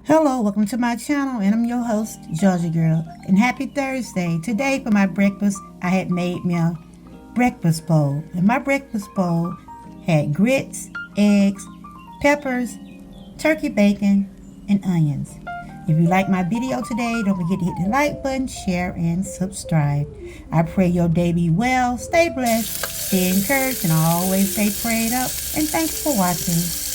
Hello, welcome to my channel, and I'm your host, Georgia Girl. And happy Thursday. Today, for my breakfast, I had made me a breakfast bowl. And my breakfast bowl had grits, eggs, peppers, turkey bacon, and onions. If you like my video today, don't forget to hit the like button, share, and subscribe. I pray your day be well, stay blessed, stay encouraged, and always stay prayed up. And thanks for watching.